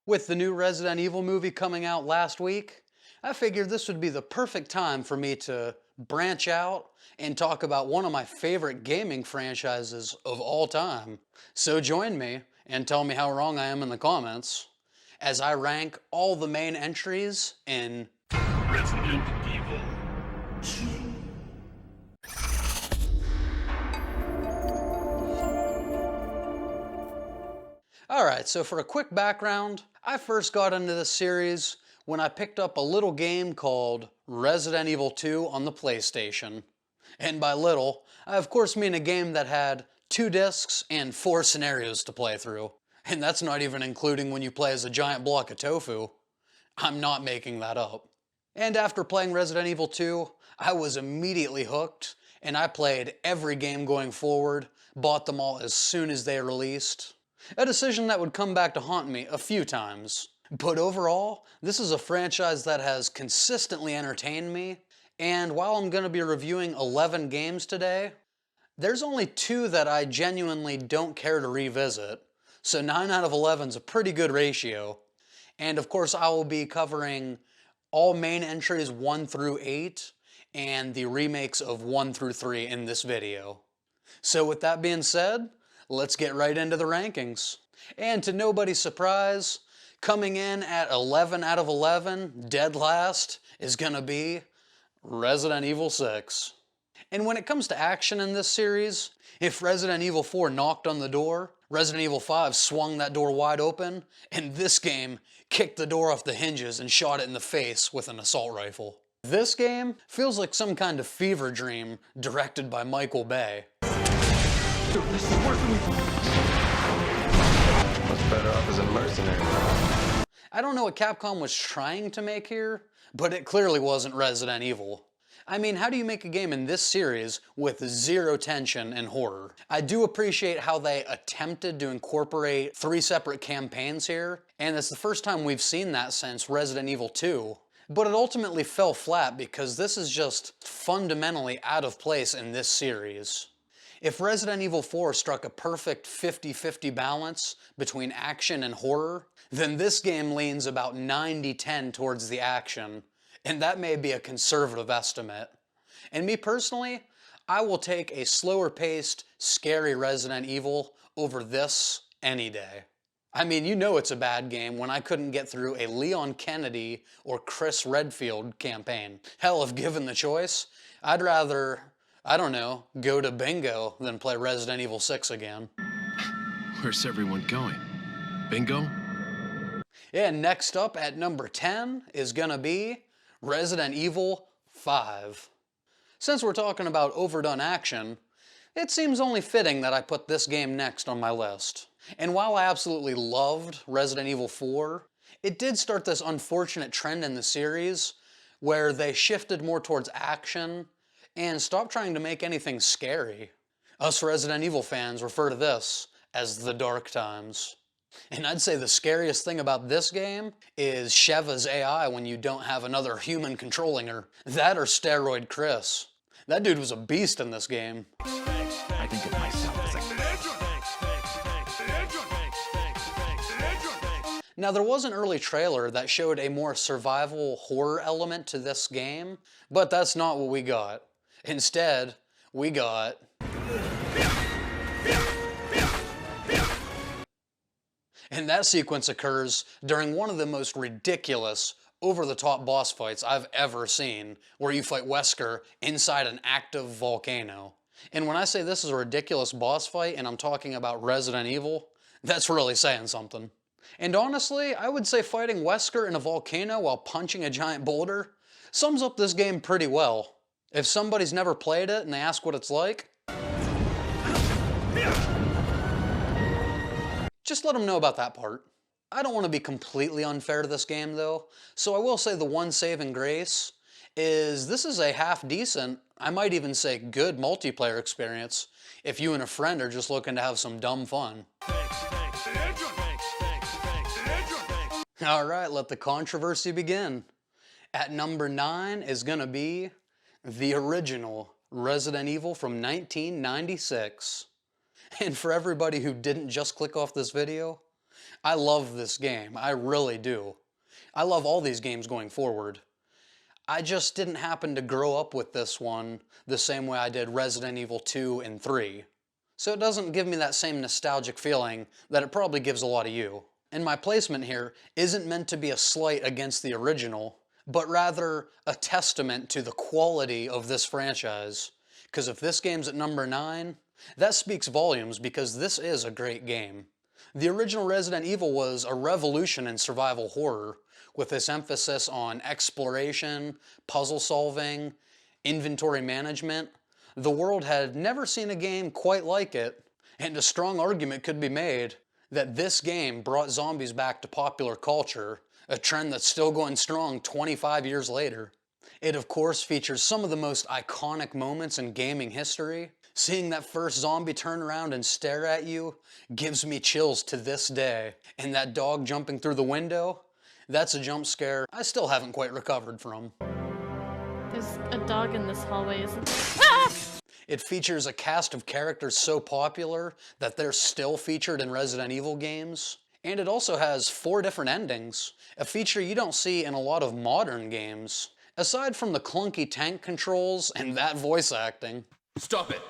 With the new Resident Evil movie coming out last week, I figured this would be the perfect time for me to branch out and talk about one of my favorite gaming franchises of all time. So join me and tell me how wrong I am in the comments as I rank all the main entries in Resident Evil 2. Alright, so for a quick background, I first got into this series when I picked up a little game called Resident Evil 2 on the PlayStation. And by little, I of course mean a game that had 2 discs and 4 scenarios to play through. And that's not even including when you play as a giant block of tofu. I'm not making that up. And after playing Resident Evil 2, I was immediately hooked, and I played every game going forward, bought them all as soon as they released. A decision that would come back to haunt me a few times. But overall, this is a franchise that has consistently entertained me, and while I'm going to be reviewing 11 games today, there's only 2 that I genuinely don't care to revisit, so 9 out of 11 is a pretty good ratio. And of course I will be covering all main entries 1 through 8, and the remakes of 1 through 3 in this video. So with that being said, let's get right into the rankings. And to nobody's surprise, coming in at 11 out of 11, dead last, is gonna be Resident Evil 6. And when it comes to action in this series, if Resident Evil 4 knocked on the door, Resident Evil 5 swung that door wide open, and this game kicked the door off the hinges and shot it in the face with an assault rifle. This game feels like some kind of fever dream directed by Michael Bay. This is working with me. What's better off as a mercenary? I don't know what Capcom was trying to make here, but it clearly wasn't Resident Evil. I mean, how do you make a game in this series with zero tension and horror? I do appreciate how they attempted to incorporate 3 separate campaigns here, and it's the first time we've seen that since Resident Evil 2. But it ultimately fell flat because this is just fundamentally out of place in this series. If Resident Evil 4 struck a perfect 50-50 balance between action and horror, then this game leans about 90-10 towards the action, and that may be a conservative estimate. And me personally, I will take a slower paced, scary Resident Evil over this any day. I mean, you know it's a bad game when I couldn't get through a Leon Kennedy or Chris Redfield campaign. Hell, if given the choice, I'd rather, I don't know, go to bingo than play Resident Evil 6 again. Where's everyone going? Bingo? Yeah, next up at number 10 is gonna be Resident Evil 5. Since we're talking about overdone action, it seems only fitting that I put this game next on my list. And while I absolutely loved Resident Evil 4, it did start this unfortunate trend in the series where they shifted more towards action and stopped trying to make anything scary. Us Resident Evil fans refer to this as the dark times. And I'd say the scariest thing about this game is Sheva's AI when you don't have another human controlling her. That or Steroid Chris. That dude was a beast in this game. I think of myself as a... Now there was an early trailer that showed a more survival horror element to this game, but that's not what we got. Instead, we got... And that sequence occurs during one of the most ridiculous, over-the-top boss fights I've ever seen, where you fight Wesker inside an active volcano. And when I say this is a ridiculous boss fight and I'm talking about Resident Evil, that's really saying something. And honestly, I would say fighting Wesker in a volcano while punching a giant boulder sums up this game pretty well. If somebody's never played it and they ask what it's like, just let them know about that part. I don't want to be completely unfair to this game though, so I will say the one saving grace is this is a half decent, I might even say good multiplayer experience if you and a friend are just looking to have some dumb fun. Alright, let the controversy begin. At number 9 is gonna be the original Resident Evil from 1996. And for everybody who didn't just click off this video, I love this game, I really do. I love all these games going forward. I just didn't happen to grow up with this one the same way I did Resident Evil 2 and 3. So it doesn't give me that same nostalgic feeling that it probably gives a lot of you. And my placement here isn't meant to be a slight against the original, but rather a testament to the quality of this franchise. Because if this game's at number 9, that speaks volumes because this is a great game. The original Resident Evil was a revolution in survival horror, with this emphasis on exploration, puzzle solving, inventory management. The world had never seen a game quite like it, and a strong argument could be made that this game brought zombies back to popular culture, a trend that's still going strong 25 years later. It of course features some of the most iconic moments in gaming history. Seeing that first zombie turn around and stare at you gives me chills to this day. And that dog jumping through the window, that's a jump scare I still haven't quite recovered from. There's a dog in this hallway, isn't there? It features a cast of characters so popular that they're still featured in Resident Evil games. And it also has 4 different endings, a feature you don't see in a lot of modern games. Aside from the clunky tank controls and that voice acting. Stop it!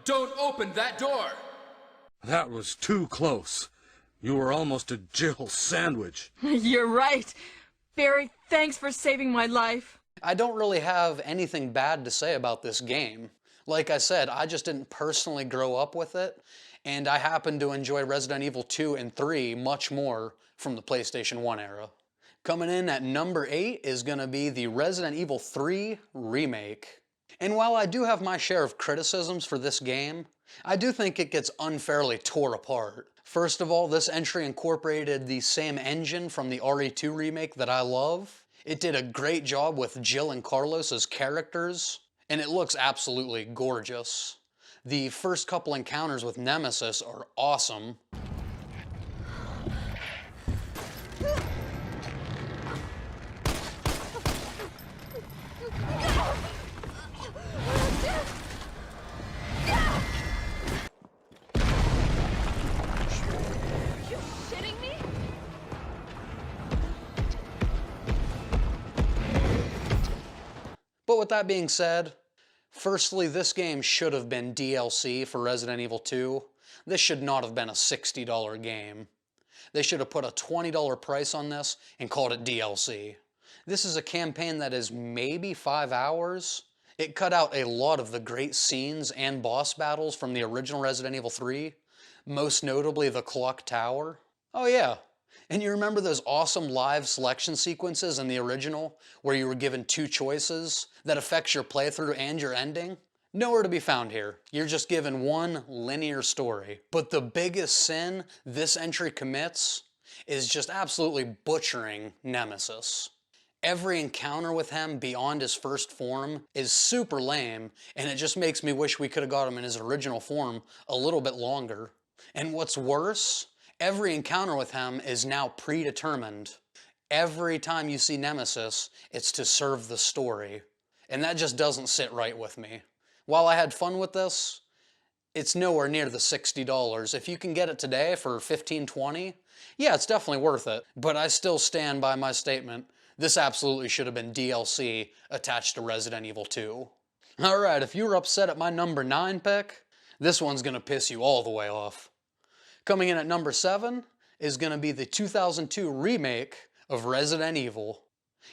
Don't open that door! That was too close. You were almost a Jill sandwich. You're right. Barry, thanks for saving my life. I don't really have anything bad to say about this game. Like I said, I just didn't personally grow up with it, and I happen to enjoy Resident Evil 2 and 3 much more from the PlayStation 1 era. Coming in at number 8 is going to be the Resident Evil 3 remake. And while I do have my share of criticisms for this game, I do think it gets unfairly tore apart. First of all, this entry incorporated the same engine from the RE2 remake that I love. It did a great job with Jill and Carlos as characters, and it looks absolutely gorgeous. The first couple encounters with Nemesis are awesome. But with that being said, firstly, this game should have been DLC for Resident Evil 2. This should not have been a $60 game. They should have put a $20 price on this and called it DLC. This is a campaign that is maybe 5 hours. It cut out a lot of the great scenes and boss battles from the original Resident Evil 3, most notably the Clock Tower. Oh yeah, and you remember those awesome live selection sequences in the original where you were given 2 choices that affects your playthrough and your ending? Nowhere to be found here. You're just given one linear story. But the biggest sin this entry commits is just absolutely butchering Nemesis. Every encounter with him beyond his first form is super lame, and it just makes me wish we could have got him in his original form a little bit longer. And what's worse, every encounter with him is now predetermined. Every time you see Nemesis, it's to serve the story. And that just doesn't sit right with me. While I had fun with this, it's nowhere near the $60. If you can get it today for $15, $20, yeah, it's definitely worth it. But I still stand by my statement. This absolutely should have been DLC attached to Resident Evil 2. Alright, if you were upset at my number 9 pick, this one's gonna piss you all the way off. Coming in at number 7 is gonna be the 2002 remake of Resident Evil.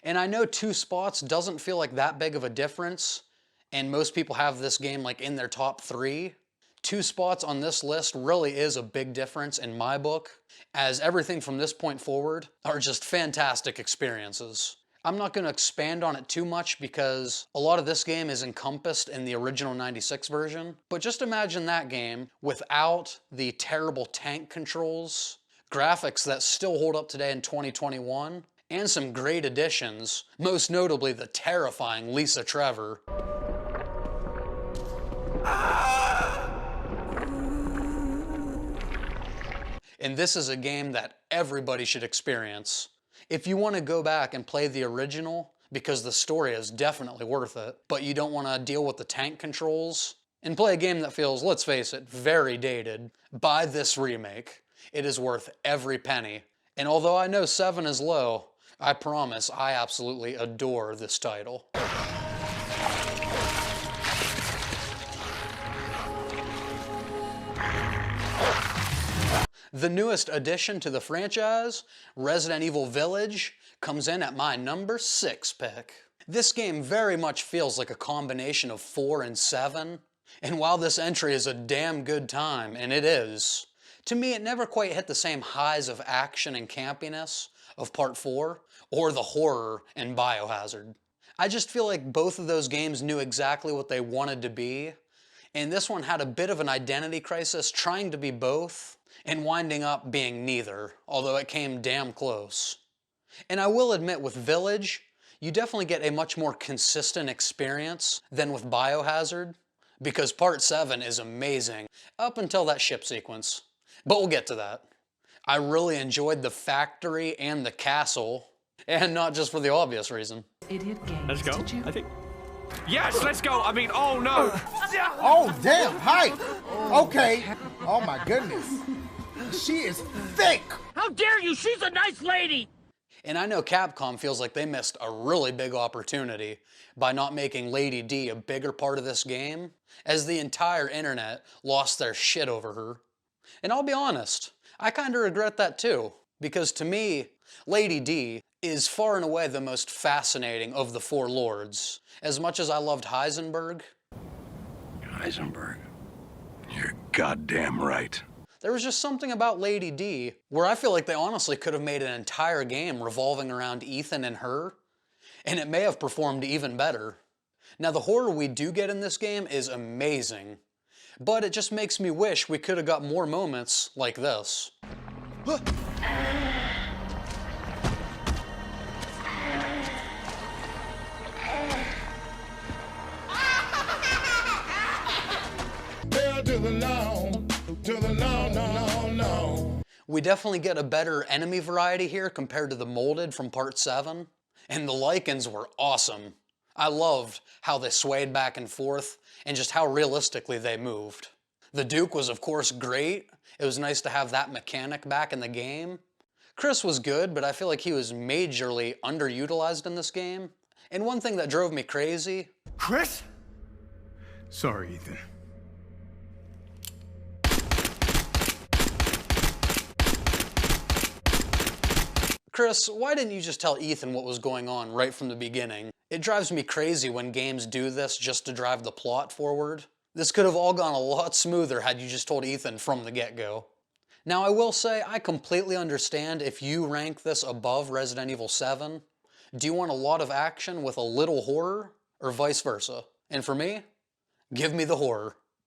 And I know 2 spots doesn't feel like that big of a difference, and most people have this game like in their top 3. 2 spots on this list really is a big difference in my book, as everything from this point forward are just fantastic experiences. I'm not going to expand on it too much because a lot of this game is encompassed in the original 96 version, but just imagine that game without the terrible tank controls, graphics that still hold up today in 2021, and some great additions, most notably the terrifying Lisa Trevor. And this is a game that everybody should experience. If you want to go back and play the original, because the story is definitely worth it, but you don't want to deal with the tank controls, and play a game that feels, let's face it, very dated, buy this remake. It is worth every penny. And although I know 7 is low, I promise I absolutely adore this title. The newest addition to the franchise, Resident Evil Village, comes in at my number 6 pick. This game very much feels like a combination of 4 and 7, and while this entry is a damn good time, and it is, to me it never quite hit the same highs of action and campiness of Part 4, or the horror in Biohazard. I just feel like both of those games knew exactly what they wanted to be, and this one had a bit of an identity crisis trying to be both, and winding up being neither, although it came damn close. And I will admit with Village, you definitely get a much more consistent experience than with Biohazard, because Part 7 is amazing, up until that ship sequence. But we'll get to that. I really enjoyed the factory and the castle, and not just for the obvious reason. Let's go, I think. Yes, let's go! I mean, oh no! Oh, damn, height! Okay. Oh my goodness. She is thick! How dare you! She's a nice lady! And I know Capcom feels like they missed a really big opportunity by not making Lady D a bigger part of this game, as the entire internet lost their shit over her. And I'll be honest, I kinda regret that too, because to me, Lady D is far and away the most fascinating of the 4 lords. As much as I loved Heisenberg, Heisenberg, you're goddamn right. there was just something about Lady D where I feel like they honestly could have made an entire game revolving around Ethan and her, and it may have performed even better. Now the horror we do get in this game is amazing, but it just makes me wish we could have got more moments like this. We definitely get a better enemy variety here compared to the molded from Part 7, and the Lycans were awesome. I loved how they swayed back and forth and just how realistically they moved. The Duke was of course great. It was nice to have that mechanic back in the game. Chris was good, but I feel like he was majorly underutilized in this game. And one thing that drove me crazy... Chris? Sorry, Ethan. Chris, why didn't you just tell Ethan what was going on right from the beginning? It drives me crazy when games do this just to drive the plot forward. This could have all gone a lot smoother had you just told Ethan from the get-go. Now I will say, I completely understand if you rank this above Resident Evil 7. Do you want a lot of action with a little horror, or vice versa? And for me, give me the horror.